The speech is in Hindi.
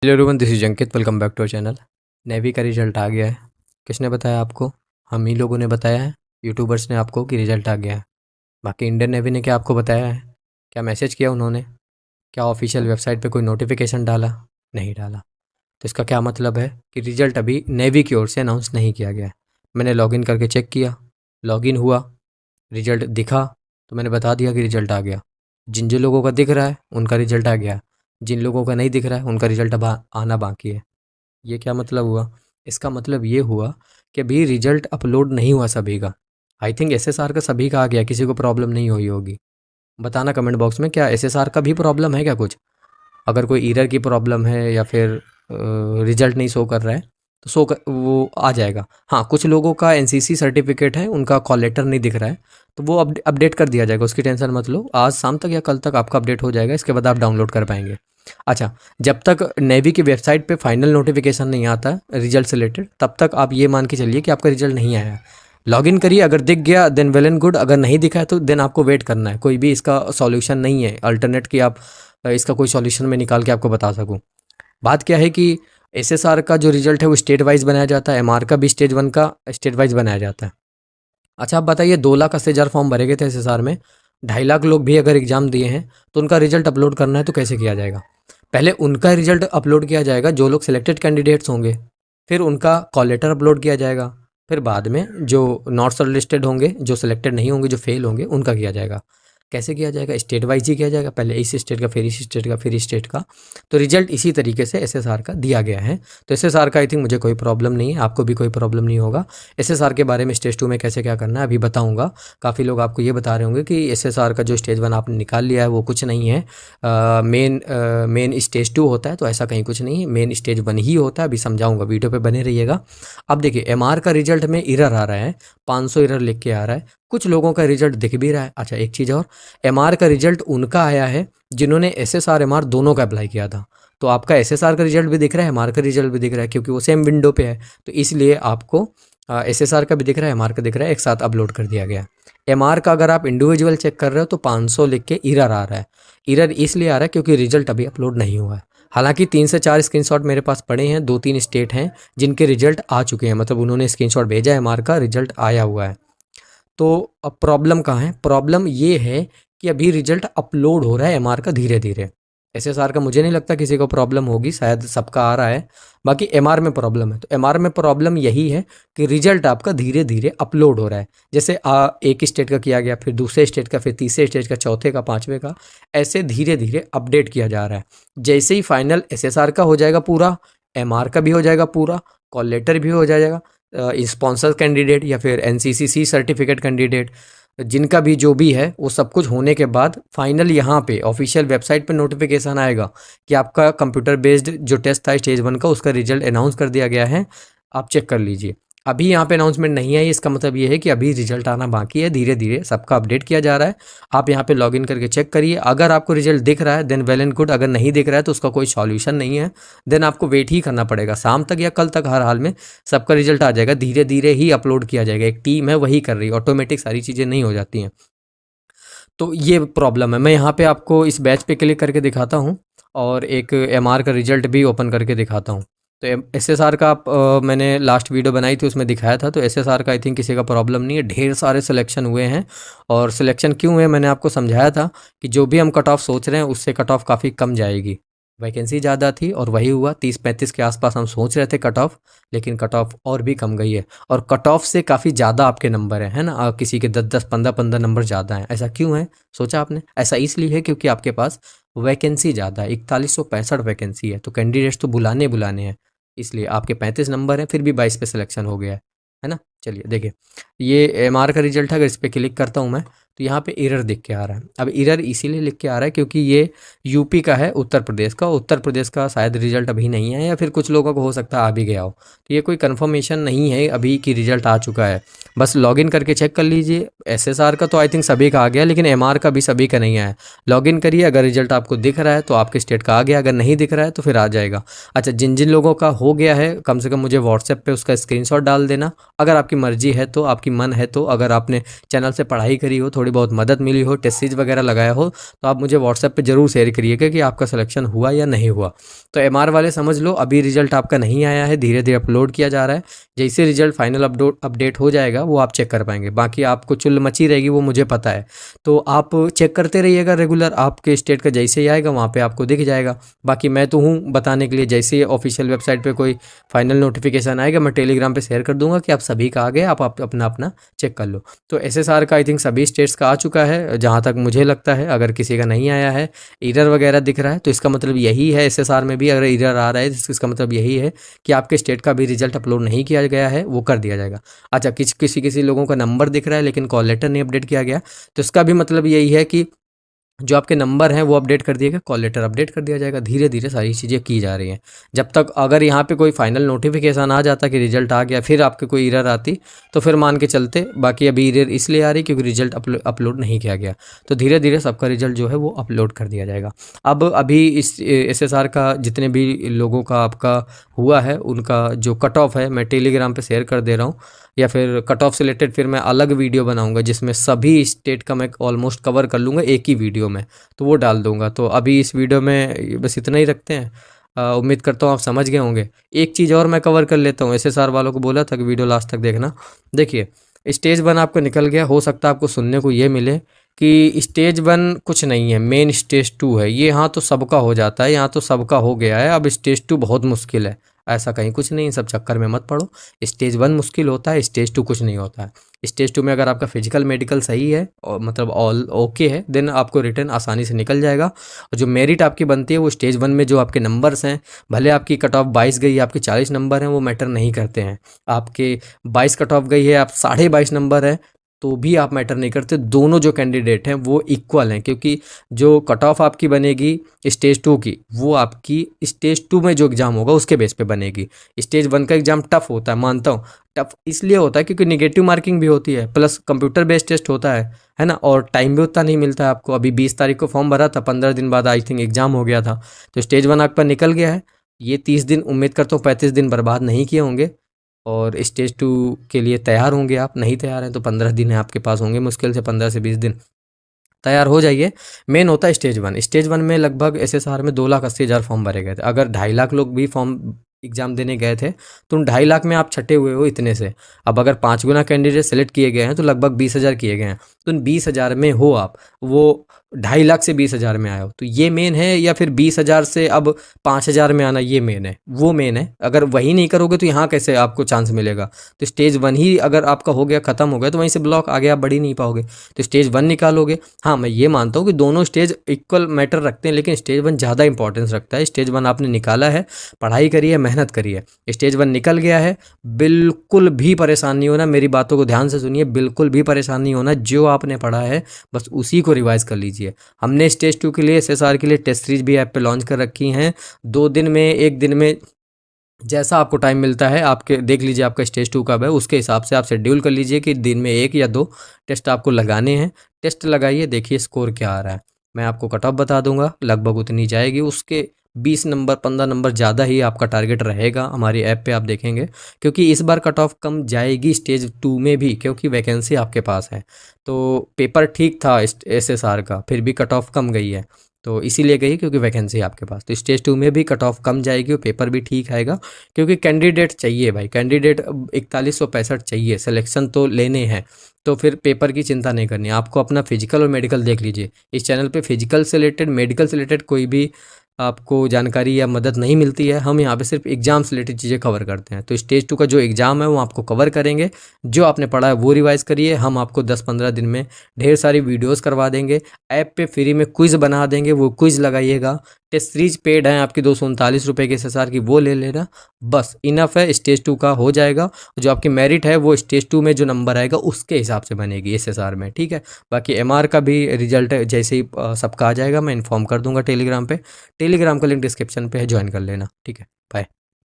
Hello everyone, this is Ankit. Welcome back to our channel. Navy का रिजल्ट आ गया है। किसने बताया आपको? हम ही लोगों ने बताया है, यूट्यूबर्स ने आपको कि रिजल्ट आ गया है। बाकी इंडियन नेवी ने क्या आपको बताया है? क्या मैसेज किया उन्होंने? क्या ऑफिशियल वेबसाइट पे कोई नोटिफिकेशन डाला? नहीं डाला। तो इसका क्या मतलब है कि रिजल्ट अभी नेवी की ओर से अनाउंस नहीं किया गया है। मैंने लॉगिन करके चेक किया, लॉगिन हुआ, रिजल्ट दिखा, तो मैंने बता दिया कि रिजल्ट आ गया। जिन जिन लोगों का दिख रहा है उनका रिजल्ट आ गया, जिन लोगों का नहीं दिख रहा है उनका रिजल्ट अब आना बाकी है। ये क्या मतलब हुआ? इसका मतलब ये हुआ कि अभी रिजल्ट अपलोड नहीं हुआ सभी का। आई थिंक एसएसआर का सभी का आ गया, किसी को प्रॉब्लम नहीं हुई होगी। बताना कमेंट बॉक्स में, क्या एसएसआर का भी प्रॉब्लम है क्या कुछ? अगर कोई एरर की प्रॉब्लम है या फिर रिजल्ट नहीं शो कर रहा है तो वो आ जाएगा। हाँ, कुछ लोगों का एनसीसी सर्टिफिकेट है, उनका कॉल लेटर नहीं दिख रहा है, तो वो अपडेट कर दिया जाएगा। उसकी टेंशन मत लो, आज शाम तक या कल तक आपका अपडेट हो जाएगा। इसके बाद आप डाउनलोड कर पाएंगे। अच्छा, जब तक नेवी की वेबसाइट पे फाइनल नोटिफिकेशन नहीं आता रिजल्ट से रिलेटेड, तब तक आप ये मान के चलिए कि आपका रिजल्ट नहीं आया है। लॉगिन करिए, अगर दिख गया देन वेल एंड गुड, अगर नहीं दिखा है तो देन आपको वेट करना है। कोई भी इसका सॉल्यूशन नहीं है अल्टरनेट कि आप इसका कोई सॉल्यूशन मैं निकाल के आपको बता सकूं। बात क्या है कि एसएसआर का जो रिजल्ट है वो स्टेट वाइज बनाया जाता है, एमआर का भी स्टेज 1 का स्टेट वाइज बनाया जाता है। अच्छा, आप बताइए, 2 लाख 80 हज़ार फॉर्म भरे गए थे एसएसआर में, 2.5 लाख लोग भी अगर एग्जाम दिए हैं तो उनका रिजल्ट अपलोड करना है तो कैसे किया जाएगा? पहले उनका रिजल्ट अपलोड किया जाएगा जो लोग सिलेक्टेड कैंडिडेट्स होंगे, फिर उनका कॉल लेटर अपलोड किया जाएगा, फिर बाद में जो नॉट शॉर्टलिस्टेड होंगे, जो सिलेक्टेड नहीं होंगे, जो फेल होंगे, उनका किया जाएगा। कैसे किया जाएगा? स्टेट वाइज ही किया जाएगा, पहले इस स्टेट का, फिर इस स्टेट का, फिर इस स्टेट का। तो रिजल्ट इसी तरीके से एसएसआर का दिया गया है। तो एसएसआर का आई थिंक मुझे कोई प्रॉब्लम नहीं है, आपको भी कोई प्रॉब्लम नहीं होगा। एसएसआर के बारे में स्टेज 2 में कैसे क्या करना है अभी बताऊंगा। काफ़ी लोग आपको ये बता रहे होंगे कि एसएसआर का जो स्टेज 1 आपने निकाल लिया है वो कुछ नहीं है, मेन स्टेज 2 होता है। तो ऐसा कहीं कुछ नहीं है, मेन स्टेज 1 ही होता है। अभी समझाऊंगा, वीडियो पे बने रहिएगा। अब देखिए, एमआर का रिजल्ट में एरर आ रहा है, 500 एरर लिख के आ रहा है। कुछ लोगों का रिजल्ट दिख भी रहा है। अच्छा, एक चीज़ और, एमआर का रिजल्ट उनका आया है जिन्होंने एसएसआर एमआर दोनों का अप्लाई किया था। तो आपका एसएसआर का रिजल्ट भी दिख रहा है, एमआर का रिजल्ट भी दिख रहा है, क्योंकि वो सेम विंडो पे है। तो इसलिए आपको एसएसआर का भी दिख रहा है, एमआर का दिख रहा है, एक साथ अपलोड कर दिया गया। एमआर का अगर आप इंडिविजुअल चेक कर रहे हो तो 500 लिख के एरर आ रहा है। एरर इसलिए आ रहा है क्योंकि रिजल्ट अभी अपलोड नहीं हुआ है। हालांकि 3 से 4 स्क्रीनशॉट मेरे पास पड़े हैं, 2-3 स्टेट हैं जिनके रिजल्ट आ चुके हैं, मतलब उन्होंने स्क्रीनशॉट भेजा है, एमआर का रिजल्ट आया हुआ है। तो अब प्रॉब्लम कहाँ है? प्रॉब्लम ये है कि अभी रिजल्ट अपलोड हो रहा है एमआर का धीरे धीरे। एसएसआर का मुझे नहीं लगता किसी को प्रॉब्लम होगी, शायद सबका आ रहा है। बाकी एमआर में प्रॉब्लम है। तो एमआर में प्रॉब्लम यही है कि रिजल्ट आपका धीरे धीरे अपलोड हो रहा है। जैसे एक स्टेट का किया गया, फिर दूसरे स्टेट का, फिर तीसरे स्टेट का, चौथे का, पाँचवें का, ऐसे धीरे धीरे अपडेट किया जा रहा है। जैसे ही फाइनल एसएसआर का हो जाएगा पूरा, एमआर का भी हो जाएगा पूरा, कॉल लेटर भी हो जाएगा, स्पॉन्सर कैंडिडेट या फिर एनसीसीसी सर्टिफिकेट कैंडिडेट, जिनका भी जो भी है वो सब कुछ होने के बाद फाइनल यहाँ पे ऑफिशियल वेबसाइट पे नोटिफिकेशन आएगा कि आपका कंप्यूटर बेस्ड जो टेस्ट था स्टेज 1 का, उसका रिजल्ट अनाउंस कर दिया गया है। आप चेक कर लीजिए। अभी यहाँ पे अनाउंसमेंट नहीं आई, इसका मतलब ये है कि अभी रिजल्ट आना बाकी है। धीरे धीरे सबका अपडेट किया जा रहा है। आप यहाँ पे लॉगिन करके चेक करिए। अगर आपको रिजल्ट दिख रहा है देन वेल एंड गुड, अगर नहीं दिख रहा है तो उसका कोई सॉल्यूशन नहीं है। देन आपको वेट ही करना पड़ेगा, शाम तक या कल तक हर हाल में सबका रिजल्ट आ जाएगा। धीरे धीरे ही अपलोड किया जाएगा, एक टीम है वही कर रही है, ऑटोमेटिक सारी चीज़ें नहीं हो जाती हैं। तो ये प्रॉब्लम है। मैं यहाँ पे आपको इस बैच पे क्लिक करके दिखाता हूँ और एक एमआर का रिजल्ट भी ओपन करके दिखाता हूँ। तो एसएसआर का मैंने लास्ट वीडियो बनाई थी उसमें दिखाया था। तो एसएसआर का आई थिंक किसी का प्रॉब्लम नहीं है, ढेर सारे सिलेक्शन हुए हैं। और सिलेक्शन क्यों हुए मैंने आपको समझाया था कि जो भी हम कट ऑफ सोच रहे हैं उससे कट ऑफ काफ़ी कम जाएगी। वैकेंसी ज़्यादा थी और वही हुआ, 30-35 के आसपास हम सोच रहे थे कट ऑफ, लेकिन कट ऑफ और भी कम गई है। और कट ऑफ से काफ़ी ज़्यादा आपके नंबर है ना? किसी के 10-10, 15-15 नंबर ज़्यादा हैं। ऐसा क्यों है सोचा आपने? ऐसा इसलिए है क्योंकि आपके पास वैकेंसी ज़्यादा है, 4165 वैकेंसी है। तो कैंडिडेट्स तो बुलाने बुलाने हैं, इसलिए आपके 35 नंबर हैं, फिर भी 22 पे सिलेक्शन हो गया है ना? चलिए देखिए, ये एमआर का रिजल्ट है। अगर इस पर क्लिक करता हूँ मैं तो यहाँ पे एरर दिख के आ रहा है। अब एरर इसीलिए लिख के आ रहा है क्योंकि ये यूपी का है, उत्तर प्रदेश का। उत्तर प्रदेश का शायद रिजल्ट अभी नहीं है, या फिर कुछ लोगों को हो सकता है आ भी गया हो। तो ये कोई कंफर्मेशन नहीं है अभी कि रिजल्ट आ चुका है। बस लॉगिन करके चेक कर लीजिए। एसएसआर का तो आई थिंक सभी का आ गया, लेकिन एमआर का भी सभी का नहीं आया। लॉगिन करिए, अगर रिजल्ट आपको दिख रहा है तो आपके स्टेट का आ गया, अगर नहीं दिख रहा है तो फिर आ जाएगा। अच्छा, जिन जिन लोगों का हो गया है कम से कम मुझे व्हाट्सएप पे उसका स्क्रीनशॉट डाल देना, अगर आपकी मर्जी है तो, आपकी मन है तो। अगर आपने चैनल से पढ़ाई करी हो, थोड़ी थोड़ी बहुत मदद मिली हो, टेस्ट सीरीज वगैरह लगाया हो, तो आप मुझे व्हाट्सएप पे ज़रूर शेयर करिएगा कि आपका सिलेक्शन हुआ या नहीं हुआ। तो एमआर वाले समझ लो अभी रिजल्ट आपका नहीं आया है, धीरे धीरे अपलोड किया जा रहा है। जैसे रिजल्ट फाइनल अपडेट हो जाएगा वो आप चेक कर पाएंगे। बाकी आपको चुल मची रहेगी वो मुझे पता है, तो आप चेक करते रहिएगा रेगुलर, आपके स्टेट का जैसे ही आएगा वहाँ पे आपको दिख जाएगा। बाकी मैं तो हूँ बताने के लिए, जैसे ही ऑफिशियल वेबसाइट पे कोई फाइनल नोटिफिकेशन आएगा मैं टेलीग्राम पे शेयर कर दूंगा कि आप सभी का आ गया, आप अपना अपना चेक कर लो। तो एसएसआर का आई थिंक सभी स्टेट्स का आ चुका है जहाँ तक मुझे लगता है। अगर किसी का नहीं आया है, एरर वगैरह दिख रहा है, तो इसका मतलब यही है, एसएसआर में भी अगर एरर आ रहा है तो इसका मतलब यही है कि आपके स्टेट का भी रिजल्ट अपलोड नहीं किया गया है, वो कर दिया जाएगा। अच्छा, किसी किसी लोगों का नंबर दिख रहा है लेकिन कॉल लेटर नहीं अपडेट किया गया, तो इसका भी मतलब यही है कि जो आपके नंबर हैं वो अपडेट कर दिएगा, कॉल लेटर अपडेट कर दिया जाएगा। धीरे धीरे सारी चीज़ें की जा रही हैं। जब तक अगर यहाँ पे कोई फाइनल नोटिफिकेशन आ जाता कि रिजल्ट आ गया, फिर आपके कोई एरर आती तो फिर मान के चलते। बाकी अभी एरर इसलिए आ रही क्योंकि रिजल्ट अपलोड नहीं किया गया, तो धीरे धीरे सबका रिजल्ट जो है वो अपलोड कर दिया जाएगा। अब अभी इस एसएसआर का जितने भी लोगों का आपका हुआ है उनका जो कट ऑफ है मैं टेलीग्राम पे शेयर कर दे रहा हूँ, या फिर कट ऑफ से रिलेटेड फिर मैं अलग वीडियो बनाऊंगा जिसमें सभी स्टेट का मैं ऑलमोस्ट कवर कर लूँगा एक ही वीडियो में, तो वो डाल दूंगा। तो अभी इस वीडियो में बस इतना ही रखते हैं। उम्मीद करता हूँ आप समझ गए होंगे। एक चीज़ और मैं कवर कर लेता हूँ, एसएसआर वालों को बोला था कि वीडियो लास्ट तक देखना। देखिए, स्टेज 1 आपका निकल गया, हो सकता है आपको सुनने को ये मिले कि स्टेज 1 कुछ नहीं है, मेन स्टेज 2 है ये। यहाँ तो सबका हो जाता है, यहाँ तो सबका हो गया है, अब स्टेज 2 बहुत मुश्किल है। ऐसा कहीं कुछ नहीं, सब चक्कर में मत पड़ो। स्टेज 1 मुश्किल होता है, स्टेज 2 कुछ नहीं होता है। स्टेज 2 में अगर आपका फिजिकल मेडिकल सही है और मतलब ऑल ओके है, देन आपको रिटर्न आसानी से निकल जाएगा। और जो मेरिट आपकी बनती है वो स्टेज 1 में जो आपके नंबर्स हैं, भले आपकी कट ऑफ 22 गई, आपके 40 नंबर हैं, वो मैटर नहीं करते हैं। आपके 22 कट ऑफ गई है, आप 22.5 नंबर है, तो भी आप मैटर नहीं करते। दोनों जो कैंडिडेट हैं वो इक्वल हैं, क्योंकि जो कट ऑफ आपकी बनेगी स्टेज 2 की, वो आपकी स्टेज 2 में जो एग्ज़ाम होगा उसके बेस पे बनेगी। स्टेज 1 का एग्ज़ाम टफ होता है, मानता हूँ। टफ इसलिए होता है क्योंकि निगेटिव मार्किंग भी होती है, प्लस कंप्यूटर बेस्ड टेस्ट होता है ना, और टाइम भी उतना नहीं मिलता है आपको। अभी 20 तारीख को फॉर्म भरा था, 15 दिन बाद आई थिंक एग्ज़ाम हो गया था। तो स्टेज 1 आपका निकल गया है। ये 30 दिन, उम्मीद करता हूँ 35 दिन बर्बाद नहीं किए होंगे, और स्टेज 2 के लिए तैयार होंगे। आप नहीं तैयार हैं तो 15 दिन है आपके पास होंगे, मुश्किल से 15 से 20 दिन, तैयार हो जाइए। मेन होता है स्टेज 1। स्टेज 1 में लगभग एसएसआर में 2,80,000 फॉर्म भरे गए थे। अगर 2.5 लाख लोग भी फॉर्म एग्ज़ाम देने गए थे तो उन 2.5 लाख में आप छटे हुए हो इतने से। अब अगर 5 गुना कैंडिडेट सेलेक्ट किए गए हैं तो लगभग 20,000 किए गए हैं, तो उन 20,000 में हो आप, वो 2.5 लाख से 20,000 में आए हो, तो ये मेन है। या फिर 20,000 से अब 5,000 में आना, ये मेन है, वो मेन है। अगर वही नहीं करोगे तो यहाँ कैसे आपको चांस मिलेगा। तो स्टेज 1 ही अगर आपका हो गया, ख़त्म हो गया, तो वहीं से ब्लॉक आगे आप बढ़ ही नहीं पाओगे। तो स्टेज 1 निकालोगे। हाँ, मैं ये मानता हूँ कि दोनों स्टेज इक्वल मैटर रखते हैं, लेकिन स्टेज 1 ज़्यादा इंपॉर्टेंस रखता है। स्टेज 1 आपने निकाला है, पढ़ाई करी है, मेहनत करी है, स्टेज 1 निकल गया है, बिल्कुल भी परेशान नहीं होना। मेरी बातों को ध्यान से सुनिए, बिल्कुल भी परेशान नहीं होना। जो आपने पढ़ा है बस उसी को रिवाइज कर लीजिए। हमने स्टेज 2 के लिए, एसएसआर के लिए टेस्ट सीरीज भी ऐप पे लॉन्च कर रखी हैं। 2 दिन में, 1 दिन में, जैसा आपको टाइम मिलता है आपके देख लीजिए आपका स्टेज 2 कब है, उसके हिसाब से आप शेड्यूल कर लीजिए कि दिन में 1 या 2 टेस्ट आपको लगाने हैं। टेस्ट लगाइए, देखिए स्कोर क्या आ रहा है। मैं आपको कट ऑफ बता दूंगा, लगभग उतनी जाएगी। उसके 20 नंबर 15 नंबर ज़्यादा ही आपका टारगेट रहेगा। हमारी ऐप पे आप देखेंगे, क्योंकि इस बार कट ऑफ कम जाएगी स्टेज 2 में भी, क्योंकि वैकेंसी आपके पास है। तो पेपर ठीक था एसएसआर का, फिर भी कट ऑफ कम गई है, तो इसीलिए गई क्योंकि वैकेंसी आपके पास। तो स्टेज 2 में भी कट ऑफ कम जाएगी और पेपर भी ठीक आएगा, क्योंकि कैंडिडेट चाहिए भाई, कैंडिडेट 4165 चाहिए, सिलेक्शन तो लेने हैं। तो फिर पेपर की चिंता नहीं करनी, आपको अपना फिजिकल और मेडिकल देख लीजिए। इस चैनल पे फिजिकल से रिलेटेड, मेडिकल से रिलेटेड कोई भी आपको जानकारी या मदद नहीं मिलती है। हम यहाँ पे सिर्फ एग्ज़ाम से रिलेटेड चीज़ें कवर करते हैं। तो स्टेज 2 का जो एग्ज़ाम है वो आपको कवर करेंगे। जो आपने पढ़ा है वो रिवाइज़ करिए। हम आपको 10-15 दिन में ढेर सारी वीडियोस करवा देंगे। ऐप पे फ्री में क्विज़ बना देंगे, वो क्विज़ लगाइएगा। टेस्ट सीरीज पेड है आपकी 239 रुपये के एसएसआर की, वो ले लेना, बस इनफ है। स्टेज 2 का हो जाएगा। जो आपकी मेरिट है वो स्टेज 2 में जो नंबर आएगा उसके हिसाब से बनेगी एसएसआर में, ठीक है। बाकी एमआर का भी रिजल्ट जैसे ही सबका आ जाएगा मैं इन्फॉर्म कर दूंगा टेलीग्राम पे। टेलीग्राम का लिंक डिस्क्रिप्शन पे है, ज्वाइन कर लेना, ठीक है। बाय।